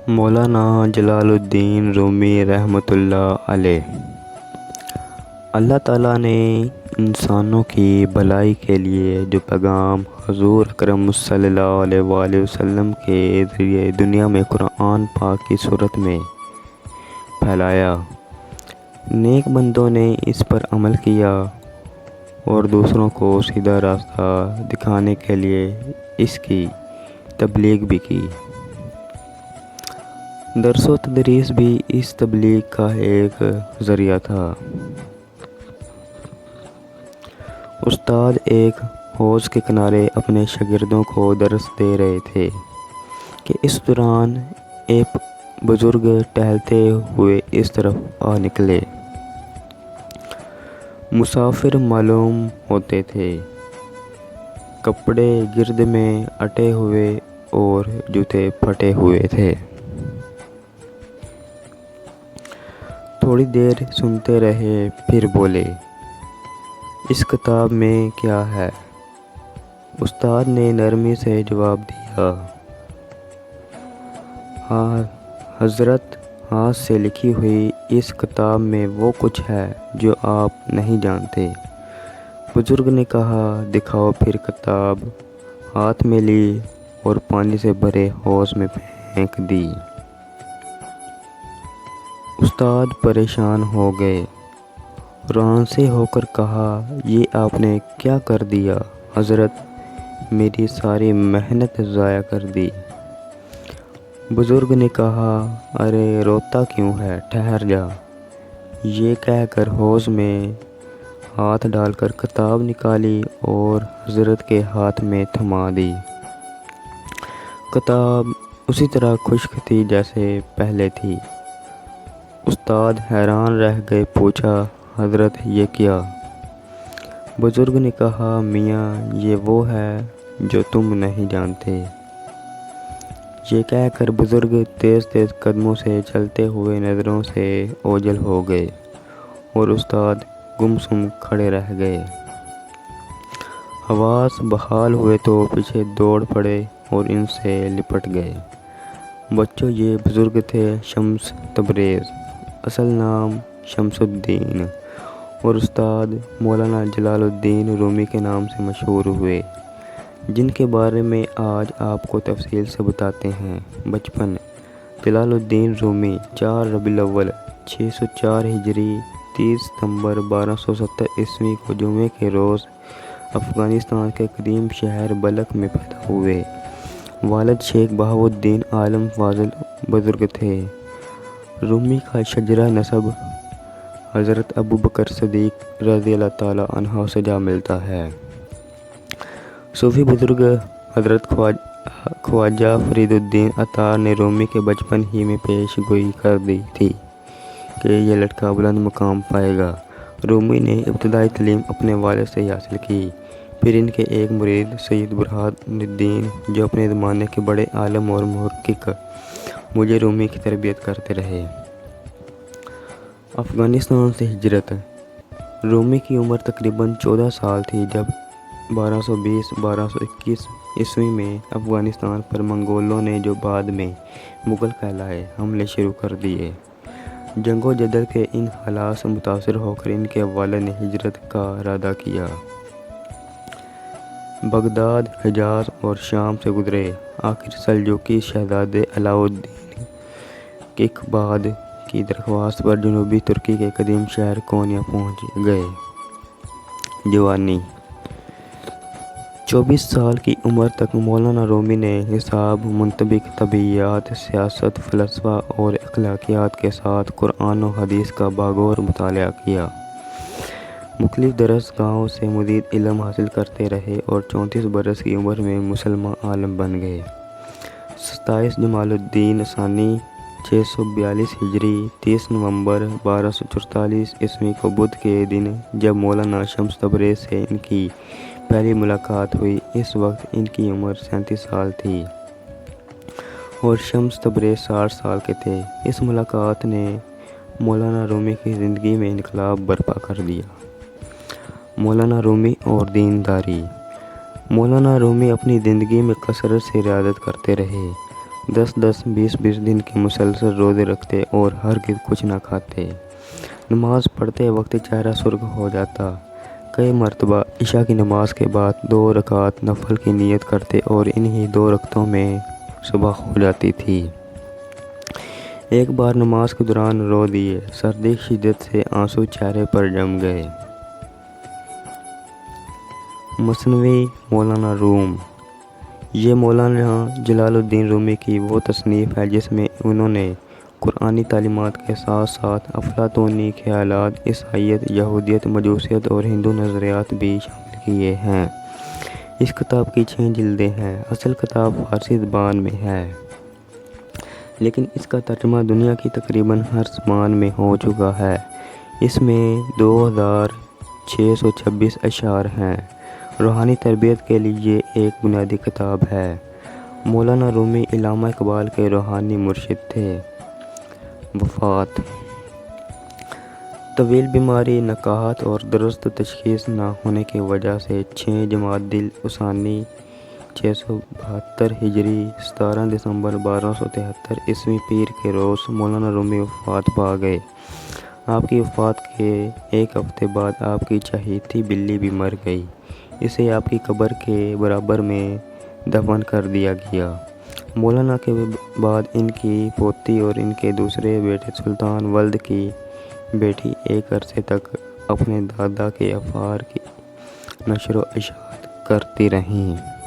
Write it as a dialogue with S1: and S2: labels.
S1: مولانا جلال الدین رومی رحمۃ اللہ علیہ۔ اللہ تعالیٰ نے انسانوں کی بھلائی کے لیے جو پیغام حضور اکرم صلی اللہ علیہ وآلہ وسلم کے ذریعے دنیا میں قرآن پاک کی صورت میں پھیلایا، نیک بندوں نے اس پر عمل کیا اور دوسروں کو سیدھا راستہ دکھانے کے لیے اس کی تبلیغ بھی کی۔ درس و تدریس بھی اس تبلیغ کا ایک ذریعہ تھا۔ استاد ایک حوض کے کنارے اپنے شاگردوں کو درس دے رہے تھے کہ اس دوران ایک بزرگ ٹہلتے ہوئے اس طرف آ نکلے۔ مسافر معلوم ہوتے تھے، کپڑے گرد میں اٹے ہوئے اور جوتے پھٹے ہوئے تھے۔ تھوڑی دیر سنتے رہے، پھر بولے، اس کتاب میں کیا ہے؟ استاد نے نرمی سے جواب دیا، ہاں حضرت، ہاتھ سے لکھی ہوئی اس کتاب میں وہ کچھ ہے جو آپ نہیں جانتے۔ بزرگ نے کہا، دکھاؤ پھر کتاب۔ ہاتھ میں لی اور پانی سے بھرے حوض میں پھینک دی۔ استاد پریشان ہو گئے اور آنسے ہو کر کہا، یہ آپ نے کیا کر دیا حضرت؟ میری ساری محنت ضائع کر دی۔ بزرگ نے کہا، ارے روتا کیوں ہے، ٹھہر جا۔ یہ کہہ کر حوض میں ہاتھ ڈال کر کتاب نکالی اور حضرت کے ہاتھ میں تھما دی۔ کتاب اسی طرح خشک تھی جیسے پہلے تھی۔ استاد حیران رہ گئے، پوچھا، حضرت یہ کیا؟ بزرگ نے کہا، میاں یہ وہ ہے جو تم نہیں جانتے۔ یہ کہہ کر بزرگ تیز تیز قدموں سے چلتے ہوئے نظروں سے اوجھل ہو گئے اور استاد گمسم کھڑے رہ گئے۔ حواس بحال ہوئے تو پیچھے دوڑ پڑے اور ان سے لپٹ گئے۔ بچوں، یہ بزرگ تھے شمس تبریز، اصل نام شمس الدین، اور استاد مولانا جلال الدین رومی کے نام سے مشہور ہوئے، جن کے بارے میں آج آپ کو تفصیل سے بتاتے ہیں۔ بچپن: جلال الدین رومی 4 ربیع الاول 604 ہجری 30 ستمبر 1270 عیسوی کو جمعے کے روز افغانستان کے قدیم شہر بلخ میں پیدا ہوئے۔ والد شیخ بہاؤالدین عالم فاضل بزرگ تھے۔ رومی کا شجرہ نسب حضرت ابوبکر صدیق رضی اللہ تعالیٰ عنہ سے جا ملتا ہے۔ صوفی بزرگ حضرت خواجہ فرید الدین عطار نے رومی کے بچپن ہی میں پیش گوئی کر دی تھی کہ یہ لڑکا بلند مقام پائے گا۔ رومی نے ابتدائی تعلیم اپنے والد سے ہی حاصل کی، پھر ان کے ایک مرید سید برہان الدین، جو اپنے زمانے کے بڑے عالم اور محقق مولی رومی کی تربیت کرتے رہے۔ افغانستان سے ہجرت: رومی کی عمر تقریباً 14 سال تھی جب 1220-1221 عیسوی میں افغانستان پر منگولوں نے، جو بعد میں مغل کہلائے، حملے شروع کر دیے۔ جنگ و جدل کے ان حالات سے متاثر ہو کر ان کے والد نے ہجرت کا ارادہ کیا۔ بغداد، حجاز اور شام سے گزرے، آخر سلجوقی شہزادے علاء الدین کیقباد کی درخواست پر جنوبی ترکی کے قدیم شہر کونیا پہنچ گئے۔ جوانی: 24 سال کی عمر تک مولانا رومی نے حساب، منطق، طبیعیات، سیاست، فلسفہ اور اخلاقیات کے ساتھ قرآن و حدیث کا باغور مطالعہ کیا۔ مختلف درس گاہوں سے مزید علم حاصل کرتے رہے اور 34 برس کی عمر میں مسلمان عالم بن گئے۔ 27 جمادی الدین ثانی 642 ہجری 30 نومبر 1244 عیسوی کو بدھ کے دن جب مولانا شمس تبریز سے ان کی پہلی ملاقات ہوئی، اس وقت ان کی عمر 37 سال تھی اور شمس تبریز 60 سال کے تھے۔ اس ملاقات نے مولانا رومی کی زندگی میں انقلاب برپا کر دیا۔ مولانا رومی اور دینداری: مولانا رومی اپنی زندگی میں کثرت سے ریاضت کرتے رہے۔ 10-10, 20-20 دن کے مسلسل روزے رکھتے اور ہرگز کچھ نہ کھاتے۔ نماز پڑھتے وقت چہرہ سرخ ہو جاتا۔ کئی مرتبہ عشاء کی نماز کے بعد 2 رکعت نفل کی نیت کرتے اور انہی 2 رکعتوں میں صبح ہو جاتی تھی۔ ایک بار نماز کے دوران رو دیے، سردی کی شدت سے آنسو چہرے پر جم گئے۔ مثنوی مولانا روم۔ یہ مولانا جلال الدین رومی کی وہ تصنیف ہے جس میں انہوں نے قرآنی تعلیمات کے ساتھ ساتھ افلاطونی خیالات، عیسائیت، یہودیت، مجوسیت اور ہندو نظریات بھی شامل کیے ہیں۔ اس کتاب کی 6 جلدیں ہیں۔ اصل کتاب فارسی زبان میں ہے، لیکن اس کا ترجمہ دنیا کی تقریباً ہر زبان میں ہو چکا ہے۔ اس میں 2626 اشعار ہیں۔ روحانی تربیت کے لیے یہ ایک بنیادی کتاب ہے۔ مولانا رومی علامہ اقبال کے روحانی مرشد تھے۔ وفات۔ طویل بیماری، نکاہت اور درست تشخیص نہ ہونے کی وجہ سے 6 جمادی الثانی 672 ہجری 17 دسمبر 1273 عیسوی پیر کے روز مولانا رومی وفات پا گئے۔ آپ کی وفات کے ایک ہفتے بعد آپ کی چہیتی بلی بھی مر گئی۔ اسے آپ کی قبر کے برابر میں دفن کر دیا گیا۔ مولانا کے بعد ان کی پوتی اور ان کے دوسرے بیٹے سلطان ولد کی بیٹی ایک عرصے تک اپنے دادا کے افعال کی نشر و اشاعت کرتی رہیں۔